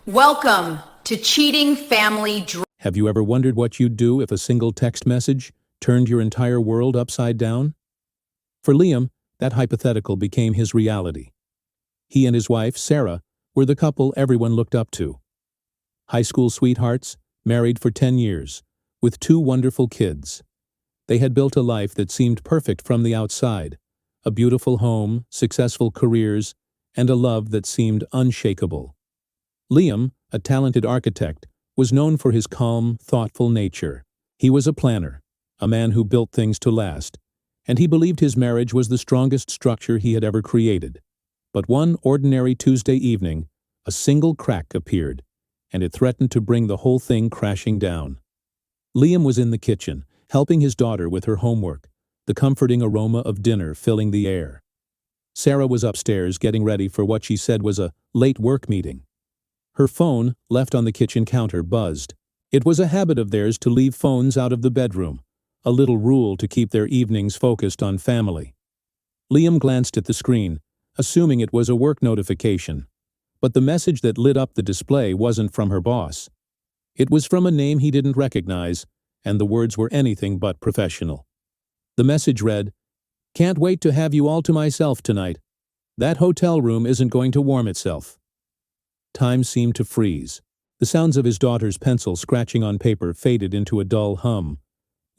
Welcome to Cheating Family Drama. Have you ever wondered what you'd do if a single text message turned your entire world upside down? For Liam, that hypothetical became his reality. He and his wife, Sarah, were the couple everyone looked up to. High school sweethearts, married for 10 years, with 2 wonderful kids. They had built a life that seemed perfect from the outside, a beautiful home, successful careers, and a love that seemed unshakable. Liam, a talented architect, was known for his calm, thoughtful nature. He was a planner, a man who built things to last, and he believed his marriage was the strongest structure he had ever created. But one ordinary Tuesday evening, a single crack appeared, and it threatened to bring the whole thing crashing down. Liam was in the kitchen, helping his daughter with her homework, the comforting aroma of dinner filling the air. Sarah was upstairs getting ready for what she said was a late work meeting. Her phone, left on the kitchen counter, buzzed. It was a habit of theirs to leave phones out of the bedroom, a little rule to keep their evenings focused on family. Liam glanced at the screen, assuming it was a work notification, but the message that lit up the display wasn't from her boss. It was from a name he didn't recognize, and the words were anything but professional. The message read, "Can't wait to have you all to myself tonight. That hotel room isn't going to warm itself." Time seemed to freeze. The sounds of his daughter's pencil scratching on paper faded into a dull hum.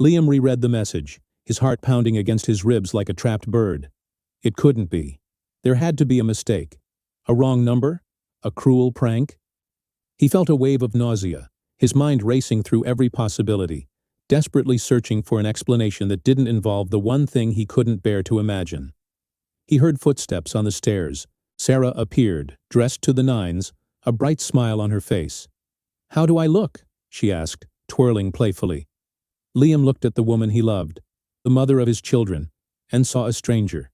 Liam reread the message, his heart pounding against his ribs like a trapped bird. It couldn't be. There had to be a mistake. A wrong number? A cruel prank? He felt a wave of nausea, his mind racing through every possibility, desperately searching for an explanation that didn't involve the one thing he couldn't bear to imagine. He heard footsteps on the stairs. Sarah appeared, dressed to the nines, a bright smile on her face. "How do I look?" she asked, twirling playfully. Liam looked at the woman he loved, the mother of his children, and saw a stranger.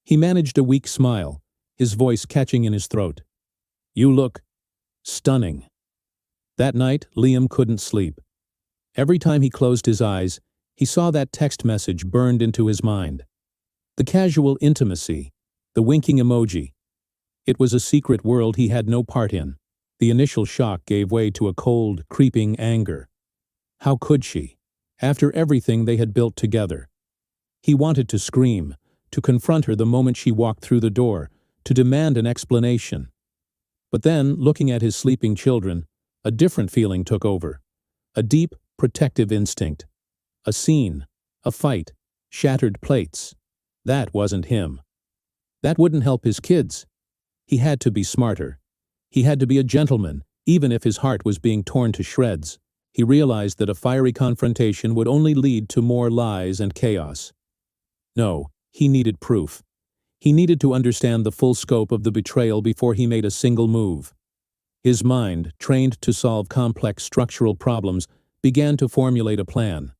He managed a weak smile, his voice catching in his throat. "You look stunning." That night, Liam couldn't sleep. Every time he closed his eyes, he saw that text message burned into his mind. The casual intimacy, the winking emoji. It was a secret world he had no part in. The initial shock gave way to a cold, creeping anger. How could she, after everything they had built together? He wanted to scream, to confront her the moment she walked through the door, to demand an explanation. But then, looking at his sleeping children, a different feeling took over. A deep, protective instinct. A scene, a fight, shattered plates. That wasn't him. That wouldn't help his kids. He had to be smarter. He had to be a gentleman, even if his heart was being torn to shreds. He realized that a fiery confrontation would only lead to more lies and chaos. No, he needed proof. He needed to understand the full scope of the betrayal before he made a single move. His mind, trained to solve complex structural problems, began to formulate a plan.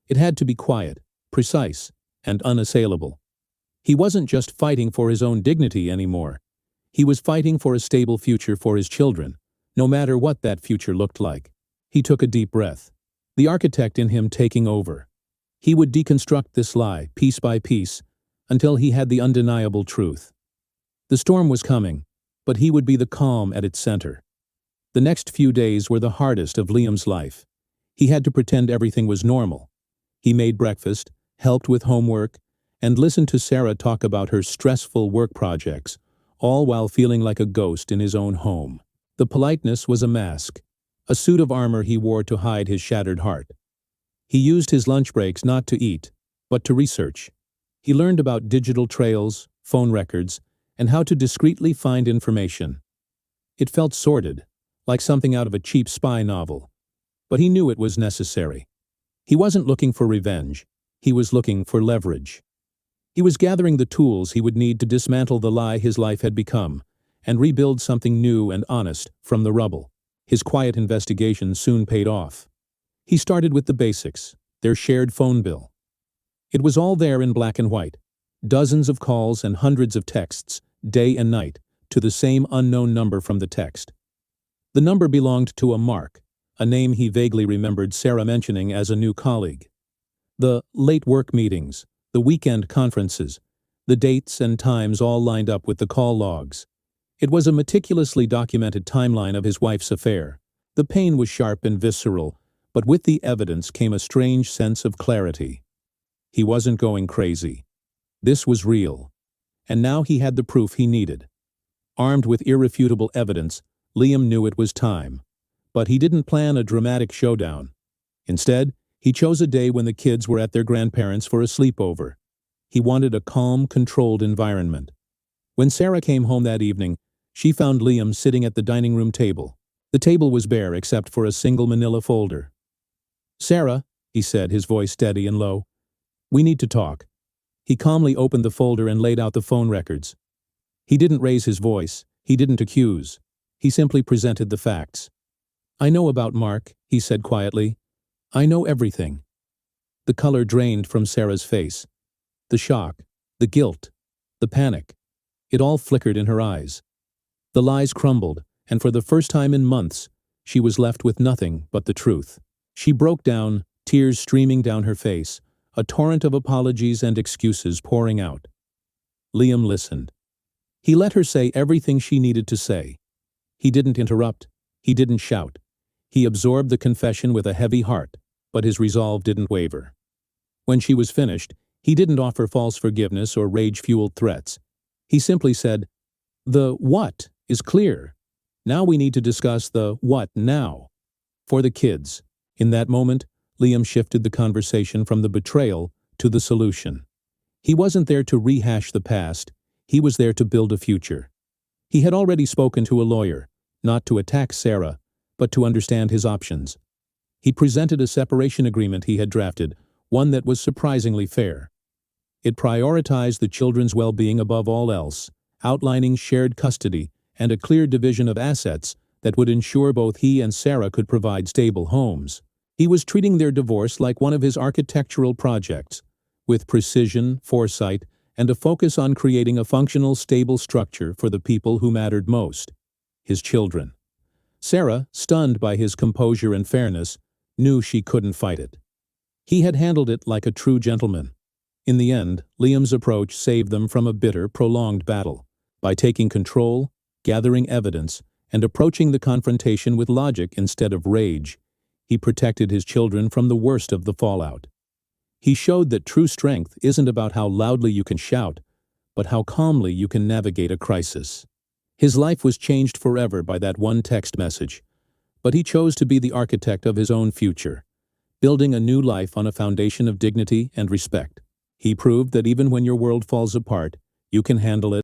It had to be quiet, precise, and unassailable. He wasn't just fighting for his own dignity anymore. He was fighting for a stable future for his children, no matter what that future looked like. He took a deep breath, the architect in him taking over. He would deconstruct this lie, piece by piece, until he had the undeniable truth. The storm was coming, but he would be the calm at its center. The next few days were the hardest of Liam's life. He had to pretend everything was normal. He made breakfast, helped with homework, and listened to Sarah talk about her stressful work projects, all while feeling like a ghost in his own home. The politeness was a mask, a suit of armor he wore to hide his shattered heart. He used his lunch breaks not to eat, but to research. He learned about digital trails, phone records, and how to discreetly find information. It felt sordid, like something out of a cheap spy novel, but he knew it was necessary. He wasn't looking for revenge. He was looking for leverage. He was gathering the tools he would need to dismantle the lie his life had become and rebuild something new and honest from the rubble. His quiet investigation soon paid off. He started with the basics, their shared phone bill. It was all there in black and white, dozens of calls and hundreds of texts, day and night, to the same unknown number from the text. The number belonged to a Mark, a name he vaguely remembered Sarah mentioning as a new colleague. The late work meetings, the weekend conferences, the dates and times all lined up with the call logs. It was a meticulously documented timeline of his wife's affair. The pain was sharp and visceral, but with the evidence came a strange sense of clarity. He wasn't going crazy. This was real. And now he had the proof he needed. Armed with irrefutable evidence, Liam knew it was time. But he didn't plan a dramatic showdown. Instead, he chose a day when the kids were at their grandparents' for a sleepover. He wanted a calm, controlled environment. When Sarah came home that evening, she found Liam sitting at the dining room table. The table was bare except for a single manila folder. "Sarah," he said, his voice steady and low, "we need to talk." He calmly opened the folder and laid out the phone records. He didn't raise his voice. He didn't accuse. He simply presented the facts. "I know about Mark," he said quietly. "I know everything." The color drained from Sarah's face. The shock, the guilt, the panic. It all flickered in her eyes. The lies crumbled, and for the first time in months, she was left with nothing but the truth. She broke down, tears streaming down her face, a torrent of apologies and excuses pouring out. Liam listened. He let her say everything she needed to say. He didn't interrupt. He didn't shout. He absorbed the confession with a heavy heart, but his resolve didn't waver. When she was finished, he didn't offer false forgiveness or rage-fueled threats. He simply said, "The what is clear. Now we need to discuss the what now." For the kids. In that moment, Liam shifted the conversation from the betrayal to the solution. He wasn't there to rehash the past. He was there to build a future. He had already spoken to a lawyer, not to attack Sarah, but to understand his options. He presented a separation agreement he had drafted, one that was surprisingly fair. It prioritized the children's well-being above all else, outlining shared custody and a clear division of assets that would ensure both he and Sarah could provide stable homes. He was treating their divorce like one of his architectural projects, with precision, foresight, and a focus on creating a functional, stable structure for the people who mattered most, his children. Sarah, stunned by his composure and fairness, knew she couldn't fight it. He had handled it like a true gentleman. In the end, Liam's approach saved them from a bitter, prolonged battle. By taking control, gathering evidence, and approaching the confrontation with logic instead of rage, he protected his children from the worst of the fallout. He showed that true strength isn't about how loudly you can shout, but how calmly you can navigate a crisis. His life was changed forever by that one text message, but he chose to be the architect of his own future, building a new life on a foundation of dignity and respect. He proved that even when your world falls apart, you can handle it